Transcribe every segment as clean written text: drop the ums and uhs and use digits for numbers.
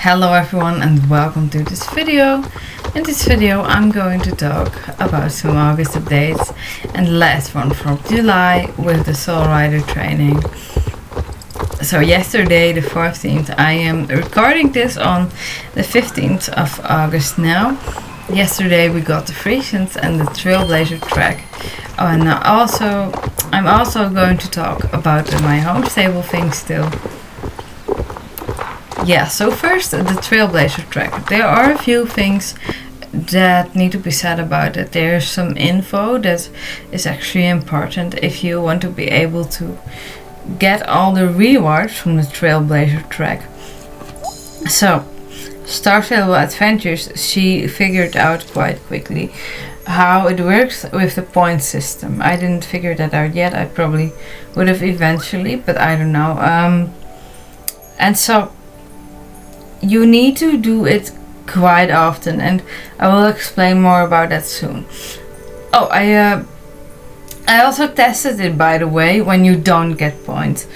Hello everyone and welcome to this video. In this video I'm going to talk about some August updates and the last one from July with the Soul Rider training. So yesterday the 14th, I am recording this on the 15th of August now. Yesterday we got the Friesians and the Trailblazer track. Oh, and I'm also going to talk about the My HomeStable thing still. Yeah, so first the Trailblazer track. There are a few things that need to be said about it. There's some info that is actually important if you want to be able to get all the rewards from the Trailblazer track. So, StarStable Adventures, she figured out quite quickly how it works with the point system. I didn't figure that out yet. I probably would have eventually, but I don't know. And so you need to do it quite often, and I will explain more about that soon. Oh, I also tested it, by the way, when you don't get points.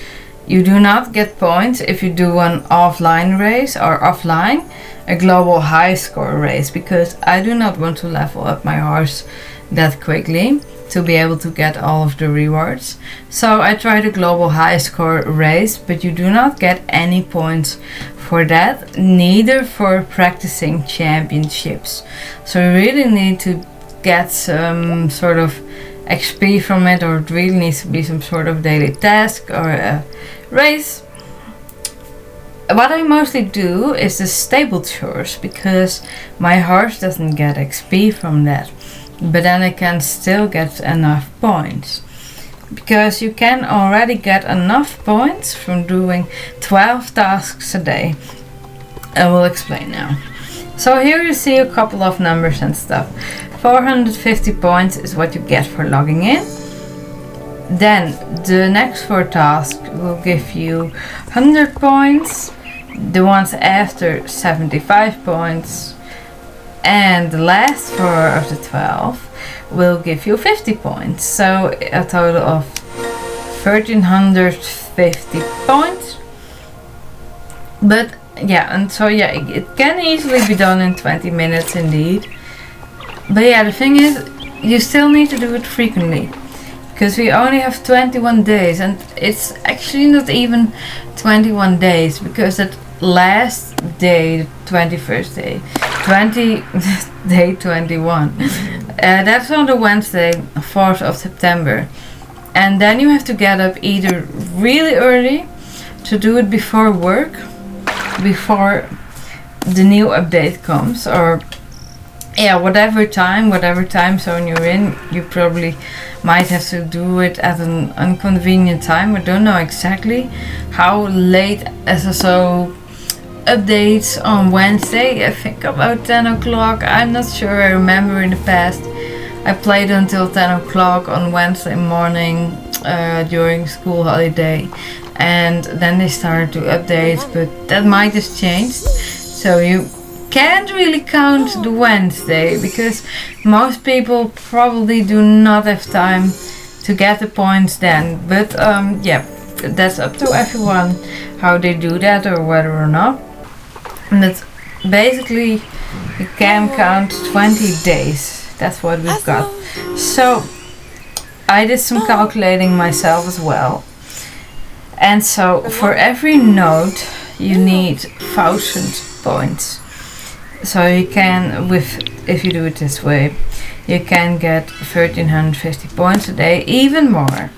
You do not get points if you do an offline race or offline, a global high score race, because I do not want to level up my horse that quickly to be able to get all of the rewards. So I tried a global high score race, but you do not get any points for that, neither for practicing championships. So you really need to get some sort of XP from it, or it really needs to be some sort of daily task or a race. What I mostly do is the stable chores, because my horse doesn't get XP from that, but then I can still get enough points, because you can already get enough points from doing 12 tasks a day. I will explain now. So here you see a couple of numbers and stuff. 450 points is what you get for logging in. Then the next 4 tasks will give you 100 points. The ones after 75 points. And the last 4 of the 12 will give you 50 points. So a total of 1350 points. But yeah, and so yeah, it can easily be done in 20 minutes indeed. But yeah, the thing is, you still need to do it frequently, because we only have 21 days, and it's actually not even 21 days, because that last day, the 21st day, day 21, that's on the Wednesday, 4th of September. And then you have to get up either really early to do it before work, before the new update comes, or yeah, whatever time zone you're in, you probably might have to do it at an inconvenient time. I don't know exactly how late SSO updates on Wednesday. I think about 10 o'clock. I'm not sure. I remember in the past I played until 10 o'clock on Wednesday morning during school holiday, and then they started to update, but that might have changed. So you can't really count the Wednesday, because most people probably do not have time to get the points then. But yeah, that's up to everyone how they do that, or whether or not. And that's basically, you can count 20 days. That's what we've got. So I did some calculating myself as well. And so for every node you need 1000 points. So you can, if you do it this way, you can get 1350 points a day, even more.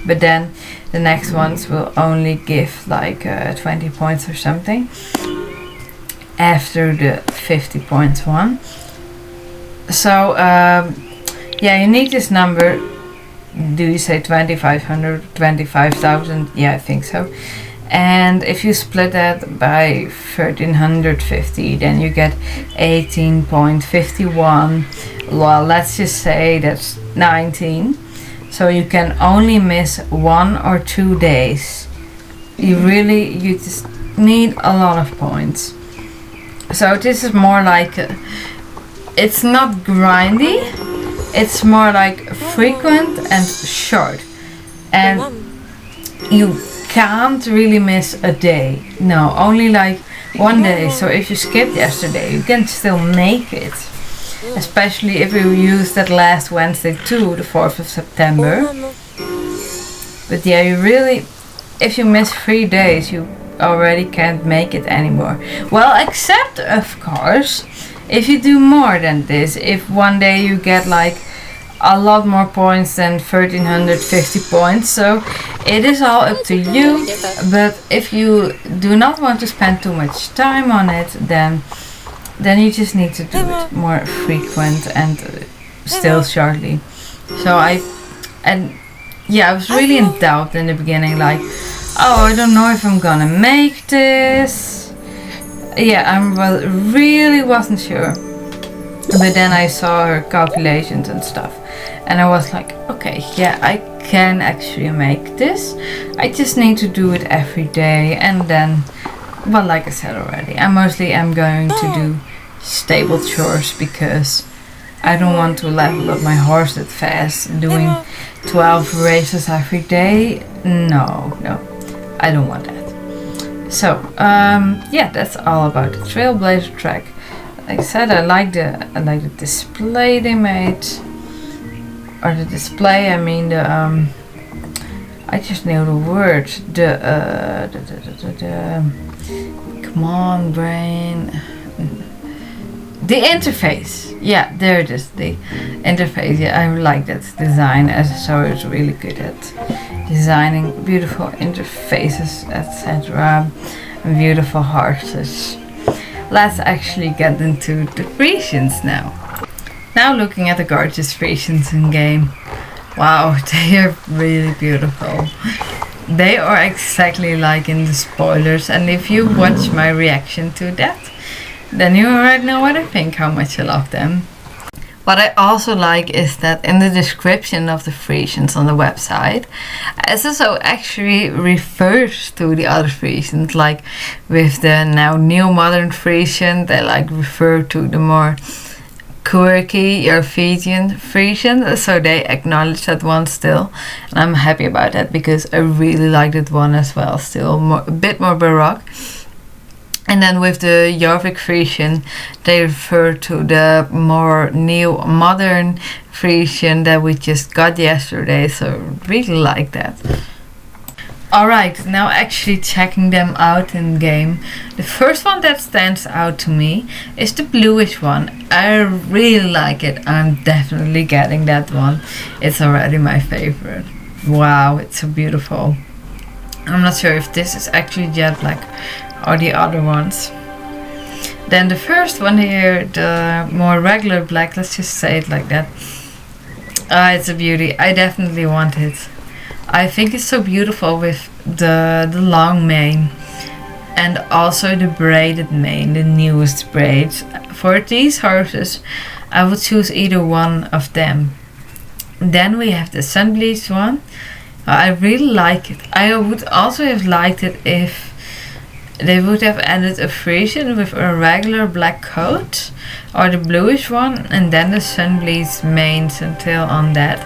But then the next ones will only give like 20 points or something after the 50 points one. So yeah, you need this number. Do you say 2500, 25,000? Yeah, I think so. And if you split that by 1350, then you get 18.51. Well, let's just say that's 19. So you can only miss 1 or 2 days. You just need a lot of points. So this is more like it's not grindy. It's more like frequent and short. And you can't really miss a day. No, only like one day. So if you skipped yesterday, you can still make it. Especially if you use that last Wednesday too, the 4th of September. But yeah, you really, if you miss 3 days, you already can't make it anymore. Well, except of course, if you do more than this, if one day you get like a lot more points than 1350 points, so it is all up to you. But if you do not want to spend too much time on it, then you just need to do it more frequent and still shortly. So I was really in doubt in the beginning, like, oh, I don't know if I'm gonna make this. Yeah, I really wasn't sure. But then I saw her calculations and stuff, and I was like, okay, yeah, I can actually make this. I just need to do it every day. And then, well, like I said already, I mostly am going to do stable chores because I don't want to level up my horse that fast. Doing 12 races every day, no, I don't want that. So yeah, that's all about the Trailblazer track. Like I said, I like the display they made, or the display. I mean the I just know the word. The come on, brain. The interface. Yeah, there it is. The interface. Yeah, I like that design. SSO is really good at designing beautiful interfaces, etc. And beautiful horses. Let's actually get into the Friesians now. Now looking at the gorgeous Friesians in game. Wow, they are really beautiful. They are exactly like in the spoilers, and if you watch my reaction to that, then you already know what I think, how much I love them. What I also like is that in the description of the Friesians on the website, SSO actually refers to the other Friesians, like with the now new modern Friesian, they like refer to the more quirky European Friesian, so they acknowledge that one still, and I'm happy about that because I really like that one as well, still a bit more Baroque. And then with the Jorvik Friesian, they refer to the more new modern Friesian that we just got yesterday, so really like that. Alright, now actually checking them out in game. The first one that stands out to me is the bluish one. I really like it. I'm definitely getting that one. It's already my favorite. Wow, it's so beautiful. I'm not sure if this is actually jet black or the other ones. Then the first one here, the more regular black, let's just say it like that. It's a beauty. I definitely want it. I think it's so beautiful with the long mane and also the braided mane, the newest braids. For these horses, I would choose either one of them. Then we have the sun-bleached one. I really like it. I would also have liked it if they would have added a Friesian with a regular black coat, or the bluish one, and then the sun-bleached manes and tail on that.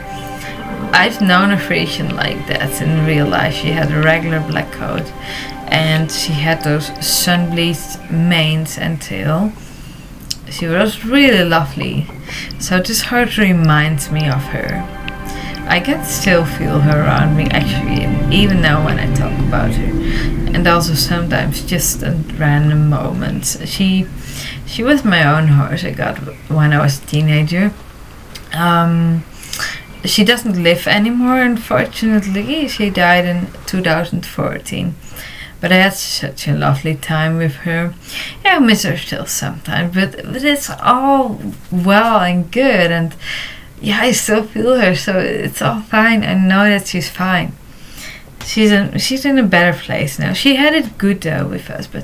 I've known a Friesian like that in real life. She had a regular black coat and she had those sun-bleached manes and tail. She was really lovely. So this horse reminds me of her. I can still feel her around me actually, even now when I talk about her. And also sometimes just at random moments. She was my own horse I got when I was a teenager. She doesn't live anymore, unfortunately. She died in 2014. But I had such a lovely time with her. Yeah, I miss her still sometimes, but it's all well and good. And yeah, I still feel her, so it's all fine. I know that she's fine. She's in a better place now. She had it good though with us, but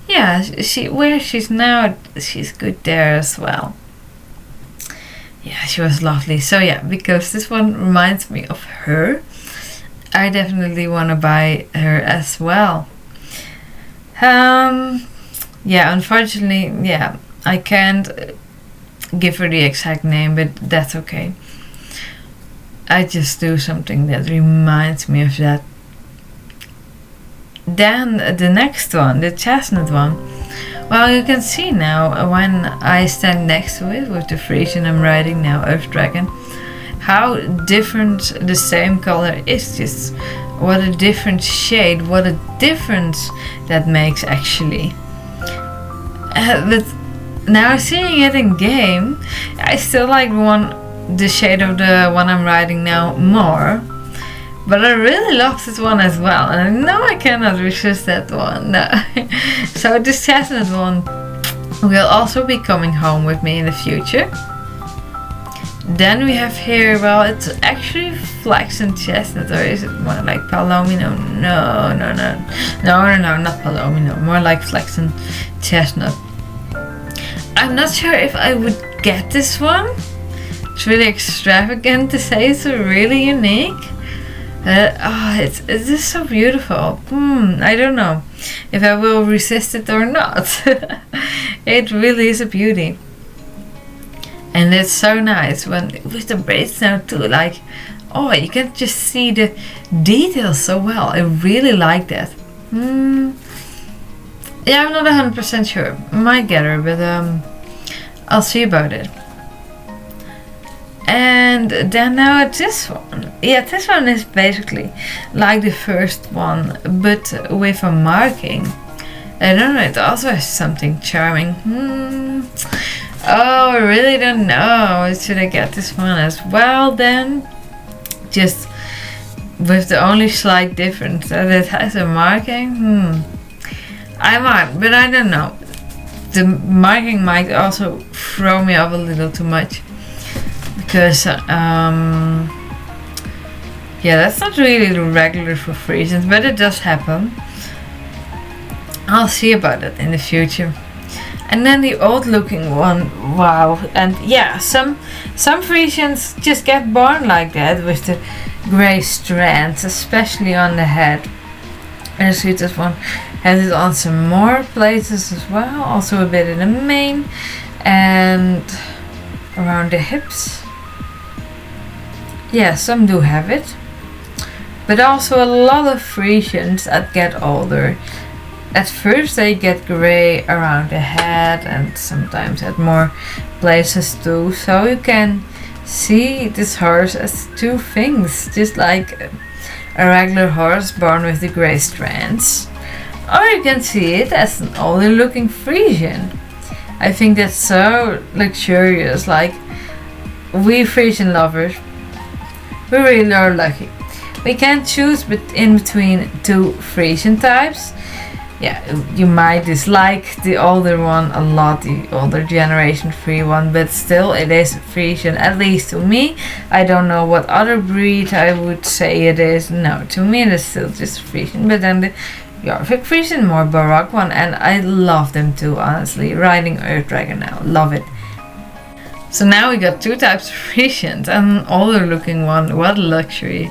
yeah, where she's now, she's good there as well. Yeah, she was lovely. So yeah, because this one reminds me of her, I definitely want to buy her as well. Yeah, unfortunately, yeah, I can't give her the exact name, but that's okay. I just do something that reminds me of that. Then the next one, the chestnut one. Well, you can see now when I stand next to it with the Frisian I'm riding now, Earth Dragon, how different the same color is. Just what a different shade, what a difference that makes actually. But now seeing it in game, I still like the shade of the one I'm riding now more. But I really love this one as well, and I know I cannot resist that one. No. So this chestnut one will also be coming home with me in the future. Then we have here, well, it's actually flaxen chestnut, or is it more like palomino? No, not palomino, more like flaxen chestnut. I'm not sure if I would get this one. It's really extravagant to say, it's really unique. It's just so beautiful. I don't know if I will resist it or not. It really is a beauty. And it's so nice when with the braids now too, like, oh, you can just see the details so well. I really like that. Yeah, I'm not 100% sure. Might get her, but I'll see about it. And then now this one. Yeah, this one is basically like the first one, but with a marking. I don't know, it also has something charming. Oh, I really don't know. Should I get this one as well then? Just with the only slight difference that it has a marking. I might, but I don't know. The marking might also throw me off a little too much. Because, yeah, that's not really regular for Frisians, but it does happen. I'll see about it in the future. And then the old looking one, wow. And yeah, some Frisians just get born like that with the grey strands, especially on the head. And I see this one has it on some more places as well, also a bit in the mane and around the hips. Yeah, some do have it, but also a lot of Frisians that get older. At first they get grey around the head and sometimes at more places too. So you can see this horse as two things, just like a regular horse born with the grey strands. Or you can see it as an older looking Frisian. I think that's so luxurious, like we Frisian lovers. We really are lucky. We can choose in between two Frisian types. Yeah, you might dislike the older one a lot, the older generation 3 one, but still it is Frisian, at least to me. I don't know what other breed I would say it is. No, to me it is still just Frisian, but then the Jorvik Frisian, more Baroque one, and I love them too, honestly. Riding Earth Dragon now, love it. So now we got two types of Frisians, and an older looking one. What a luxury.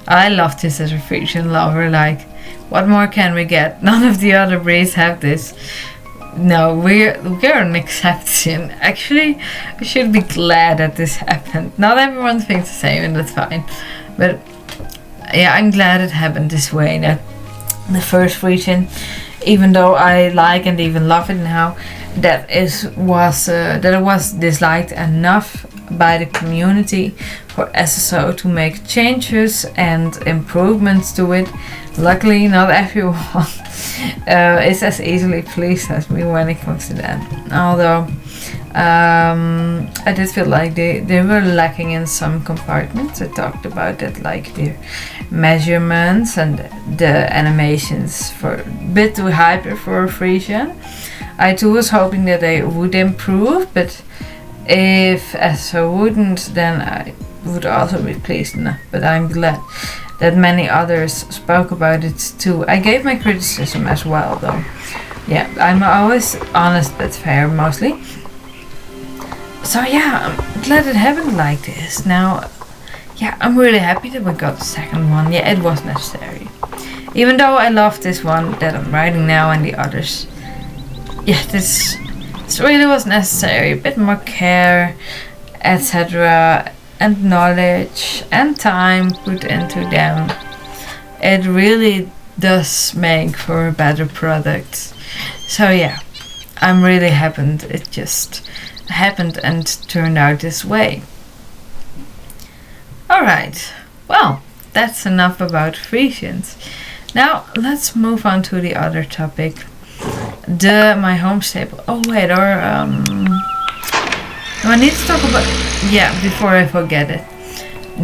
I love this as a Frisian lover, like, what more can we get? None of the other breeds have this. No, we're an exception. Actually, we should be glad that this happened. Not everyone thinks the same, and that's fine. But yeah, I'm glad it happened this way. That the first Frisian, even though I like and even love it now, that it was disliked enough by the community for SSO to make changes and improvements to it. Luckily, not everyone is as easily pleased as me when it comes to that. Although I did feel like they were lacking in some compartments. I talked about that, like the measurements and the animations for a bit too hyper for a Frisian. I too was hoping that they would improve, but if SSO wouldn't, then I would also be pleased enough. But I'm glad that many others spoke about it too. I gave my criticism as well, though. Yeah, I'm always honest but fair, mostly. So yeah, I'm glad it happened like this. Now, yeah, I'm really happy that we got the second one. Yeah, it was necessary. Even though I love this one that I'm riding now and the others. Yeah, this really was necessary. A bit more care, etc. and knowledge and time put into them. It really does make for a better product. So yeah, I'm really happy it just happened and turned out this way. Alright, well, that's enough about Friesians. Now let's move on to the other topic. My HomeStable. Oh wait, I need to talk about, before I forget it.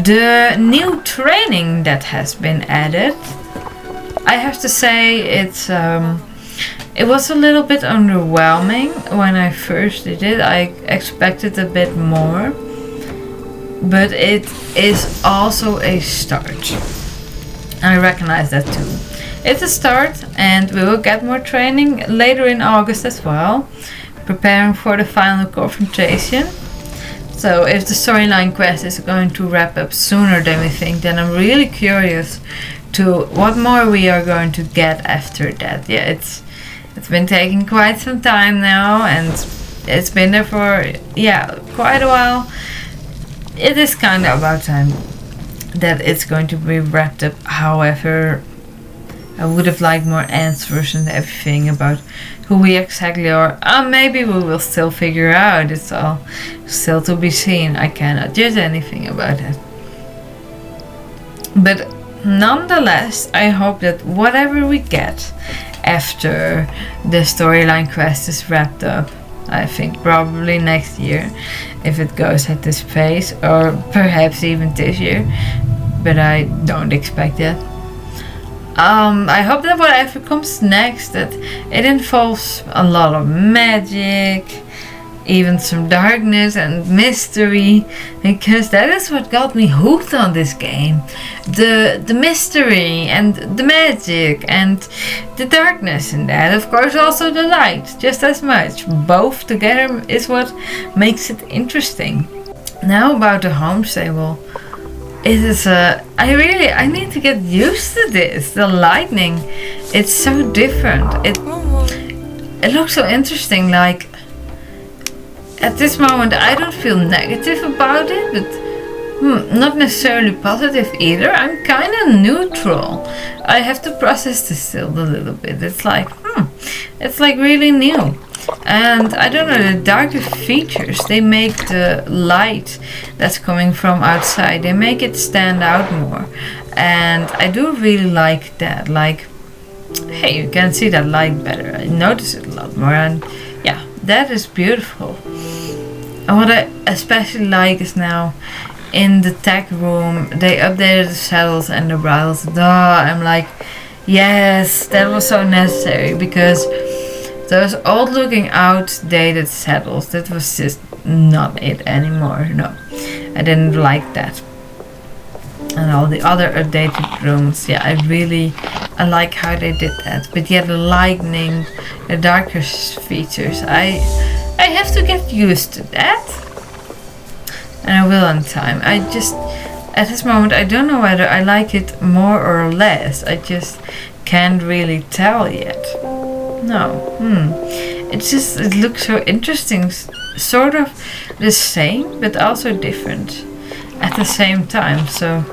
The new training that has been added. I have to say it was a little bit underwhelming when I first did it. I expected a bit more, but it is also a start. I recognize that too. It's a start, and we will get more training later in August as well, preparing for the final confrontation. So if the storyline quest is going to wrap up sooner than we think, then I'm really curious to what more we are going to get after that. Yeah, it's been taking quite some time now, and it's been there for quite a while. It is kind of about time that it's going to be wrapped up. However, I would have liked more answers and everything about who we exactly are. Maybe we will still figure out. It's all still to be seen. I cannot judge anything about it. But nonetheless, I hope that whatever we get after the storyline quest is wrapped up, I think probably next year, if it goes at this pace, or perhaps even this year, but I don't expect that. I hope that whatever comes next, that it involves a lot of magic, even some darkness and mystery, because that is what got me hooked on this game. The mystery and the magic and the darkness in that. Of course also the light, just as much. Both together is what makes it interesting. Now about the HomeStable. It is I need to get used to this. The lighting, it's so different. It looks so interesting. Like at this moment, I don't feel negative about it, but not necessarily positive either. I'm kind of neutral. I have to process this still a little bit. It's like really new. And I don't know, the darker features, they make the light that's coming from outside, they make it stand out more. And I do really like that. Like, hey, you can see that light better. I notice it a lot more, and yeah, that is beautiful. And what I especially like is now in the Tack room, they updated the saddles and the bridles. I'm like, yes, that was so necessary, because those old looking outdated saddles, that was just not it anymore. No, I didn't like that. And all the other updated rooms, I like how they did that. But yeah, the lightning, the darker features, I have to get used to that. And I will in time. At this moment, I don't know whether I like it more or less. I just can't really tell yet. No. It looks so interesting. Sort of the same, but also different at the same time. So,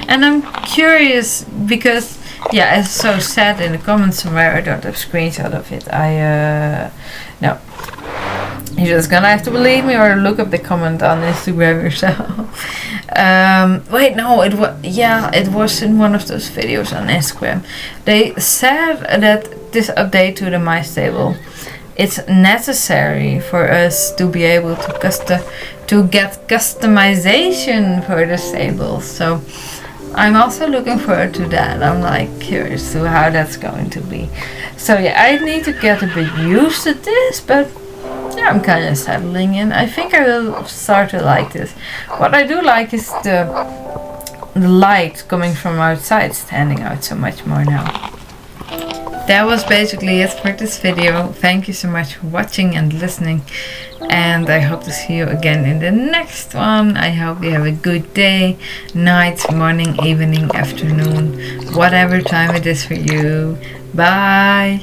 and I'm curious because, as so said in the comments somewhere, I don't have a screenshot of it. No. You're just gonna have to believe me or look up the comment on Instagram yourself. Wait, no, it was in one of those videos on Instagram. They said that this update to the My Stable, it's necessary for us to be able to get customization for the stables. So I'm also looking forward to that. I'm like curious to how that's going to be. So I need to get a bit used to this, but I'm kind of settling in. I think I will start to like this. What I do like is the light coming from outside standing out so much more now. That was basically it for this video. Thank you so much for watching and listening, and I hope to see you again in the next one. I hope you have a good day, night, morning, evening, afternoon, whatever time it is for you. Bye.